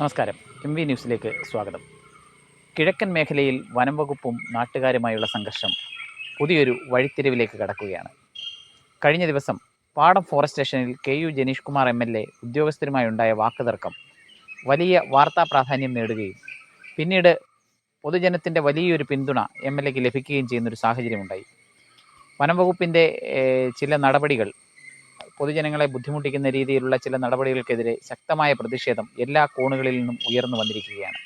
നമസ്കാരം. MV ന്യൂസിലേക്ക് സ്വാഗതം. കിഴക്കൻ മേഖലയിൽ വനം വകുപ്പും നാട്ടുകാരുമായുള്ള സംഘർഷം പുതിയൊരു വഴിത്തിരിവിലേക്ക് കടക്കുകയാണ്. കഴിഞ്ഞ ദിവസം പാടം ഫോറസ്റ്റ് സ്റ്റേഷനിൽ KU ജനീഷ് കുമാർ MLA ഉദ്യോഗസ്ഥരുമായുണ്ടായ വാക്കുതർക്കം വലിയ വാർത്താ പ്രാധാന്യം നേടുകയും പിന്നീട് പൊതുജനത്തിൻ്റെ വലിയൊരു പിന്തുണ MLAക്ക് ലഭിക്കുകയും ചെയ്യുന്നൊരു സാഹചര്യമുണ്ടായി. വനം വകുപ്പിൻ്റെ ചില നടപടികൾ, പൊതുജനങ്ങളെ ബുദ്ധിമുട്ടിക്കുന്ന രീതിയിലുള്ള ചില നടപടികൾക്കെതിരെ ശക്തമായ പ്രതിഷേധം എല്ലാ കോണുകളിൽ നിന്നും ഉയർന്നു വന്നിരിക്കുകയാണ്.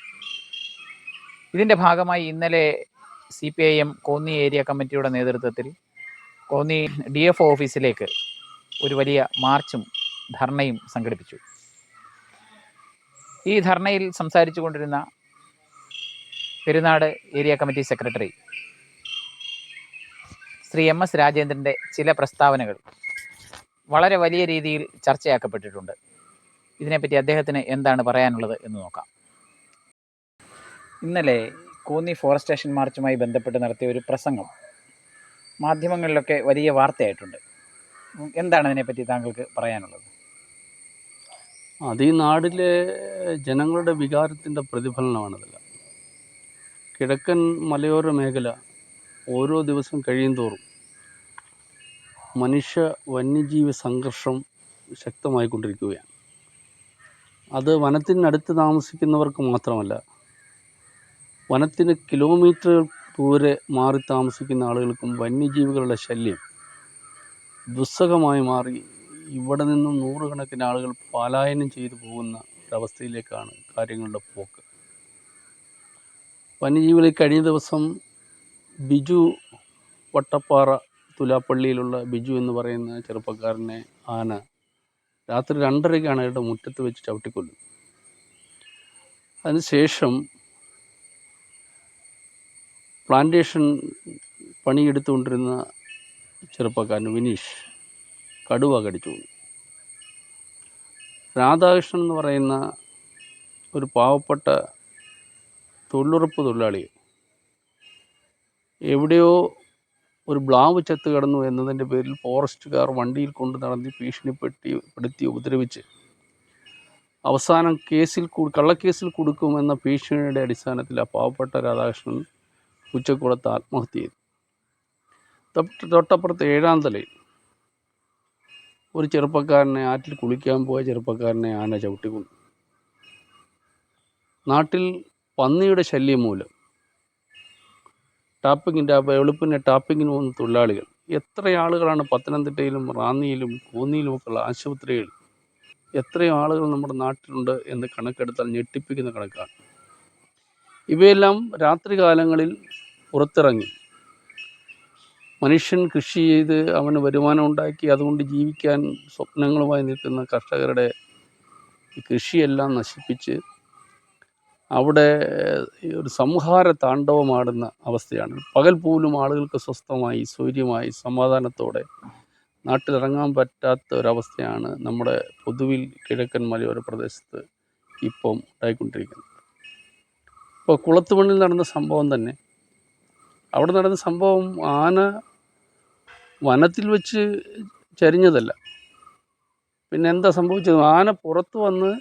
ഇതിൻ്റെ ഭാഗമായി ഇന്നലെ CPIM കോന്നി ഏരിയ കമ്മിറ്റിയുടെ നേതൃത്വത്തിൽ കോന്നി DFO ഓഫീസിലേക്ക് ഒരു വലിയ മാർച്ചും ധർണയും സംഘടിപ്പിച്ചു. ഈ ധർണയിൽ സംസാരിച്ചു കൊണ്ടിരുന്ന Perunad area committee secretary Shri MS രാജേന്ദ്രൻ്റെ ചില പ്രസ്താവനകൾ വളരെ വലിയ രീതിയിൽ ചർച്ചയാക്കപ്പെട്ടിട്ടുണ്ട്. ഇതിനെപ്പറ്റി അദ്ദേഹത്തിന് എന്താണ് പറയാനുള്ളത് എന്ന് നോക്കാം. ഇന്നലെ കോന്നി ഫോറസ്റ്റ് സ്റ്റേഷൻ മാർച്ചുമായി ബന്ധപ്പെട്ട് നടത്തിയ ഒരു പ്രസംഗം മാധ്യമങ്ങളിലൊക്കെ വലിയ വാർത്തയായിട്ടുണ്ട്. എന്താണ് അതിനെപ്പറ്റി താങ്കൾക്ക് പറയാനുള്ളത്? അത് ഈ നാടിലെ ജനങ്ങളുടെ വികാരത്തിൻ്റെ പ്രതിഫലനമാണിതെല്ലാം. കിഴക്കൻ മലയോര മേഖല ഓരോ ദിവസം കഴിയുന്തോറും മനുഷ്യ വന്യജീവി സംഘർഷം ശക്തമായിക്കൊണ്ടിരിക്കുകയാണ്. അത് വനത്തിനടുത്ത് താമസിക്കുന്നവർക്ക് മാത്രമല്ല, വനത്തിന് കിലോമീറ്റർ ദൂരെ മാറി താമസിക്കുന്ന ആളുകൾക്കും വന്യജീവികളുടെ ശല്യം ദുസ്സഹമായി മാറി ഇവിടെ നിന്നും നൂറുകണക്കിന് ആളുകൾ പലായനം ചെയ്തു പോകുന്ന ഒരവസ്ഥയിലേക്കാണ് കാര്യങ്ങളുടെ പോക്ക്. വന്യജീവികളിൽ കഴിഞ്ഞ ദിവസം ബിജു വട്ടപ്പാറ തുലാപ്പള്ളിയിലുള്ള ബിജു എന്ന് പറയുന്ന ചെറുപ്പക്കാരനെ ആന രാത്രി 2:30-ക്കാണ് അയാളുടെ മുറ്റത്ത് വെച്ച് ചവിട്ടിക്കൊല്ലുന്നത്. അതിനുശേഷം പ്ലാന്റേഷൻ പണിയെടുത്തുകൊണ്ടിരുന്ന ചെറുപ്പക്കാരൻ വിനീഷ് കടുവ കടിച്ചു. രാധാകൃഷ്ണൻ എന്ന് പറയുന്ന ഒരു പാവപ്പെട്ട തൊഴിലുറപ്പ് തൊഴിലാളി എവിടെയോ ഒരു ബ്ലാവ് ചത്ത് കിടന്നു എന്നതിൻ്റെ പേരിൽ ഫോറസ്റ്റുകാർ വണ്ടിയിൽ കൊണ്ട് നടന്ന് ഭീഷണിപ്പെടുത്തി ഉപദ്രവിച്ച് അവസാനം കള്ളക്കേസിൽ കൊടുക്കുമെന്ന ഭീഷണിയുടെ അടിസ്ഥാനത്തിൽ ആ പാവപ്പെട്ട രാധാകൃഷ്ണൻ ഉച്ചക്കുളത്ത് ആത്മഹത്യ ചെയ്തു. തൊട്ടപ്പുറത്ത് 7-ാം തലയിൽ ഒരു ചെറുപ്പക്കാരനെ, ആറ്റിൽ കുളിക്കാൻ പോയ ചെറുപ്പക്കാരനെ ആന ചവിട്ടിക്കൊന്നു. നാട്ടിൽ പന്നിയുടെ ശല്യം മൂലം വെളുപ്പിനെ ടാപ്പിങ്ങിന് പോകുന്ന തൊഴിലാളികൾ എത്ര ആളുകളാണ് പത്തനംതിട്ടയിലും റാന്നിയിലും കോന്നിയിലുമൊക്കെയുള്ള ആശുപത്രികളിൽ എത്രയോ ആളുകൾ നമ്മുടെ നാട്ടിലുണ്ട് എന്ന് കണക്കെടുത്താൽ ഞെട്ടിപ്പിക്കുന്ന കണക്കാണ്. ഇവയെല്ലാം രാത്രികാലങ്ങളിൽ പുറത്തിറങ്ങി മനുഷ്യൻ കൃഷി ചെയ്ത് അവന് വരുമാനം ഉണ്ടാക്കി അതുകൊണ്ട് ജീവിക്കാൻ സ്വപ്നങ്ങളുമായി നിൽക്കുന്ന കർഷകരുടെ കൃഷിയെല്ലാം നശിപ്പിച്ച് അവിടെ ഒരു സംഹാര താണ്ഡവമാടുന്ന അവസ്ഥയാണ്. പകൽ പോലും ആളുകൾക്ക് സ്വസ്ഥമായി സ്വൈര്യമായി സമാധാനത്തോടെ നാട്ടിലിറങ്ങാൻ പറ്റാത്ത ഒരവസ്ഥയാണ് നമ്മുടെ പൊതുവിൽ കിഴക്കൻ മലയോര പ്രദേശത്ത് ഇപ്പം ഉണ്ടായിക്കൊണ്ടിരിക്കുന്നത്. ഇപ്പോൾ കുളത്തുമണ്ണിൽ നടന്ന സംഭവം തന്നെ, അവിടെ നടന്ന സംഭവം ആന വനത്തിൽ വെച്ച് ചരിഞ്ഞതല്ല. പിന്നെ എന്താ സംഭവിച്ചത്? ആന പുറത്ത് വന്ന്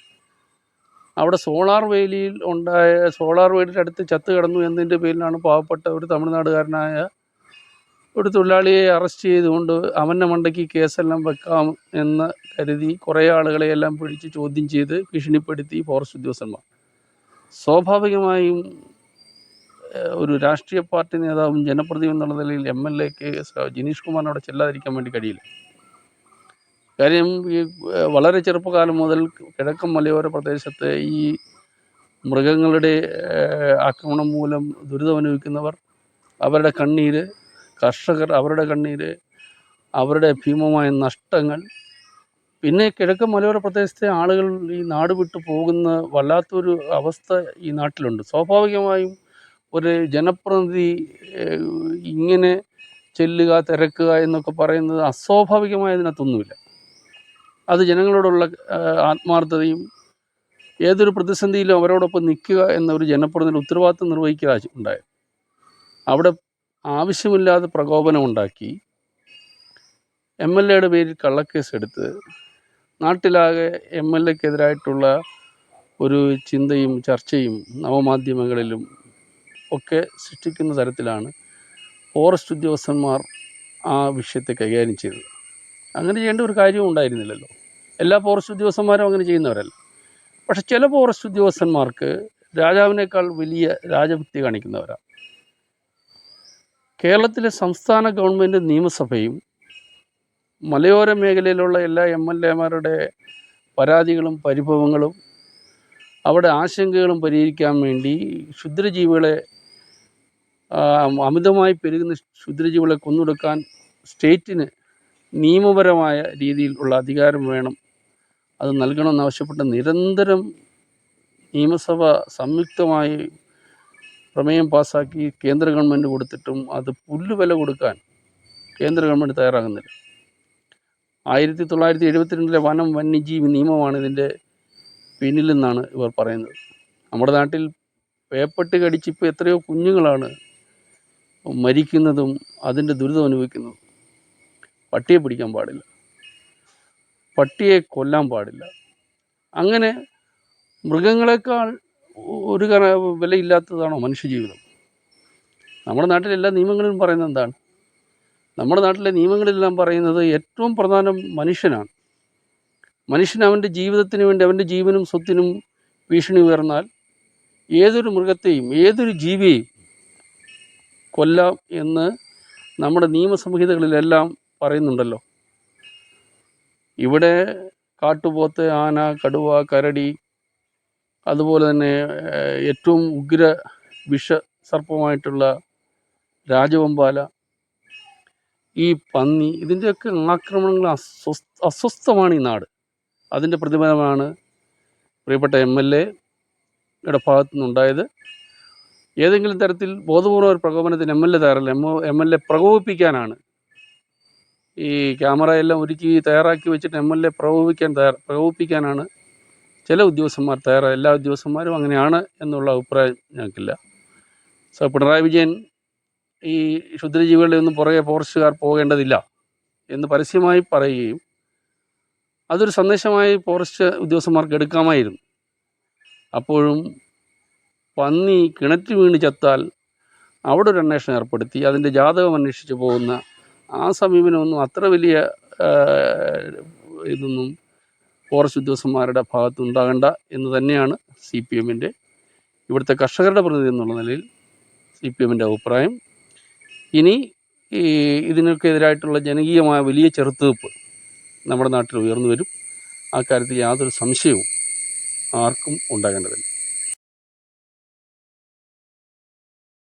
അവിടെ സോളാർ വേലിയുടെ അടുത്ത് ചത്ത് കിടന്നു എന്നതിൻ്റെ പേരിലാണ് പാവപ്പെട്ട ഒരു തമിഴ്നാടുകാരനായ ഒരു തൊഴിലാളിയെ അറസ്റ്റ് ചെയ്തുകൊണ്ട് അവൻ്റെ മണ്ടയ്ക്ക് കേസെല്ലാം വെക്കാം എന്ന് കരുതി കുറേ ആളുകളെയെല്ലാം പിടിച്ച് ചോദ്യം ചെയ്ത് ഭീഷണിപ്പെടുത്തി ഫോറസ്റ്റ് ഉദ്യോഗസ്ഥന്മാർ. സ്വാഭാവികമായും ഒരു രാഷ്ട്രീയ പാർട്ടി നേതാവും ജനപ്രതിനിധി എന്നുള്ള നിലയിൽ MLAക്ക് ജനീഷ് കുമാറിന് അവിടെ ചെല്ലാതിരിക്കാൻ വേണ്ടി കഴിയില്ല. കാര്യം ഈ വളരെ ചെറുപ്പകാലം മുതൽ കിഴക്കൻ മലയോര പ്രദേശത്തെ ഈ മൃഗങ്ങളുടെ ആക്രമണം മൂലം ദുരിതമനുഭവിക്കുന്നവർ, അവരുടെ കണ്ണീര്, കർഷകർ അവരുടെ കണ്ണീര്, അവരുടെ ഭീമമായ നഷ്ടങ്ങൾ, പിന്നെ കിഴക്കൻ മലയോര പ്രദേശത്തെ ആളുകൾ ഈ നാട് വിട്ടു പോകുന്ന വല്ലാത്തൊരു അവസ്ഥ ഈ നാട്ടിലുണ്ട്. സ്വാഭാവികമായും ഒരു ജനപ്രതിനിധി ഇങ്ങനെ ചെല്ലുക, തിരക്കുക എന്നൊക്കെ പറയുന്നത് അസ്വാഭാവികമായതിനകത്തൊന്നുമില്ല. അത് ജനങ്ങളോടുള്ള ആത്മാർത്ഥതയും ഏതൊരു പ്രതിസന്ധിയിലും അവരോടൊപ്പം നിൽക്കുക എന്ന ഒരു ജനപ്രതിനിധി ഉത്തരവാദിത്വം നിർവഹിക്കുക ഉണ്ടായത്. അവിടെ ആവശ്യമില്ലാതെ പ്രകോപനമുണ്ടാക്കി MLAയുടെ പേരിൽ കള്ളക്കേസ് എടുത്ത് നാട്ടിലാകെ MLAക്കെതിരായിട്ടുള്ള ഒരു ചിന്തയും ചർച്ചയും നവമാധ്യമങ്ങളിലും ഒക്കെ സൃഷ്ടിക്കുന്ന തരത്തിലാണ് ഫോറസ്റ്റ് ഉദ്യോഗസ്ഥന്മാർ ആ വിഷയത്തെ കൈകാര്യം ചെയ്തത്. അങ്ങനെ ചെയ്യേണ്ട ഒരു കാര്യവും ഉണ്ടായിരുന്നില്ലല്ലോ. എല്ലാ ഫോറസ്റ്റ് ഉദ്യോഗസ്ഥന്മാരും അങ്ങനെ ചെയ്യുന്നവരല്ല. പക്ഷെ ചില ഫോറസ്റ്റ് ഉദ്യോഗസ്ഥന്മാർക്ക് രാജാവിനേക്കാൾ വലിയ രാജഭക്തി കാണിക്കുന്നവരാണ്. കേരളത്തിലെ സംസ്ഥാന ഗവൺമെൻറ് നിയമസഭയും മലയോര മേഖലയിലുള്ള എല്ലാ MLA-മാരുടെ പരാതികളും പരിഭവങ്ങളും അവിടെ ആശങ്കകളും പരിഹരിക്കാൻ വേണ്ടി ക്ഷുദ്രജീവികളെ അമിതമായി പെരുകുന്ന ക്ഷുദ്രജീവികളെ കൊന്നൊടുക്കാൻ സ്റ്റേറ്റിന് നിയമപരമായ രീതിയിലുള്ള അധികാരം വേണം, അത് നൽകണമെന്നാവശ്യപ്പെട്ട് നിരന്തരം നിയമസഭ സംയുക്തമായി പ്രമേയം പാസ്സാക്കി കേന്ദ്ര ഗവൺമെൻറ് കൊടുത്തിട്ടും അത് പുല്ലുവില കൊടുക്കാൻ കേന്ദ്ര ഗവൺമെൻറ് തയ്യാറാകുന്നില്ല. 1972 വനം വന്യജീവി നിയമമാണ് ഇതിൻ്റെ പിന്നിലെന്നാണ് ഇവർ പറയുന്നത്. നമ്മുടെ നാട്ടിൽ പേപ്പട്ടി കടിച്ച് ഇപ്പോൾ എത്രയോ കുഞ്ഞുങ്ങളാണ് മരിക്കുന്നതും അതിൻ്റെ ദുരിതം അനുഭവിക്കുന്നതും. പട്ടിയെ പിടിക്കാൻ പാടില്ല, പട്ടിയെ കൊല്ലാൻ പാടില്ല. അങ്ങനെ മൃഗങ്ങളെക്കാൾ ഒരു വിലയില്ലാത്തതാണോ മനുഷ്യജീവിതം? നമ്മുടെ നാട്ടിലെ എല്ലാ നിയമങ്ങളിലും പറയുന്നത് എന്താണ്? നമ്മുടെ നാട്ടിലെ നിയമങ്ങളെല്ലാം പറയുന്നത് ഏറ്റവും പ്രധാനം മനുഷ്യനാണ്. മനുഷ്യൻ അവൻ്റെ ജീവിതത്തിന് വേണ്ടി അവൻ്റെ ജീവനും സ്വത്തിനും ഭീഷണി ഉയർന്നാൽ ഏതൊരു മൃഗത്തെയും ഏതൊരു ജീവിയെയും കൊല്ലാം എന്ന് നമ്മുടെ നിയമസംഹിതകളിലെല്ലാം പറയുന്നുണ്ടല്ലോ. ഇവിടെ കാട്ടുപോത്ത്, ആന, കടുവ, കരടി, അതുപോലെ തന്നെ ഏറ്റവും ഉഗ്ര വിഷസർപ്പമായിട്ടുള്ള രാജവെമ്പാല, ഈ പന്നി, ഇതിൻ്റെയൊക്കെ ആക്രമണങ്ങൾ അസ്വസ്ഥമാണ് ഈ നാട്. അതിൻ്റെ പ്രതിഫലമാണ് പ്രിയപ്പെട്ട MLA-യുടെ ഭാഗത്തു നിന്നുണ്ടായത്. ഏതെങ്കിലും തരത്തിൽ ബോധപൂർവ്വ ഒരു പ്രകോപനത്തിന് MLA തയ്യാറല്ല. MLA പ്രകോപിപ്പിക്കാനാണ് ഈ ക്യാമറ എല്ലാം ഒരുക്കി തയ്യാറാക്കി വെച്ചിട്ട് MLA പ്രകോപിപ്പിക്കാനാണ് ചില ഉദ്യോഗസ്ഥന്മാർ തയ്യാറാണ്. എല്ലാ ഉദ്യോഗസ്ഥന്മാരും അങ്ങനെയാണ് എന്നുള്ള അഭിപ്രായം ഞങ്ങൾക്കില്ല. പിണറായി വിജയൻ ഈ ക്ഷുദ്രജീവികളുടെ ഒന്നും പുറകെ ഫോറസ്റ്റുകാർ പോകേണ്ടതില്ല എന്ന് പരസ്യമായി പറയുകയും അതൊരു സന്ദേശമായി ഫോറസ്റ്റ് ഉദ്യോഗസ്ഥന്മാർക്ക് എടുക്കാമായിരുന്നു. അപ്പോഴും പന്നി കിണറ്റ് വീണ് ചത്താൽ അവിടെ ഒരു അന്വേഷണം ഏർപ്പെടുത്തി അതിൻ്റെ ജാതകം അന്വേഷിച്ച് പോകുന്ന ആ സമീപനമൊന്നും അത്ര വലിയ ഇതൊന്നും ഫോറസ്റ്റ് ഉദ്യോഗസ്ഥന്മാരുടെ ഭാഗത്തുണ്ടാകേണ്ട എന്ന് തന്നെയാണ് CPM-ൻ്റെ, ഇവിടുത്തെ കർഷകരുടെ പ്രതിനിധി എന്നുള്ള നിലയിൽ CPM-ൻ്റെ അഭിപ്രായം. ഇനി ഇതിനൊക്കെതിരായിട്ടുള്ള ജനകീയമായ വലിയ ചെറുത്തുനിൽപ്പ് നമ്മുടെ നാട്ടിൽ ഉയർന്നു വരും. ആ കാര്യത്തിൽ യാതൊരു സംശയവും ആർക്കും ഉണ്ടാകേണ്ടതില്ല.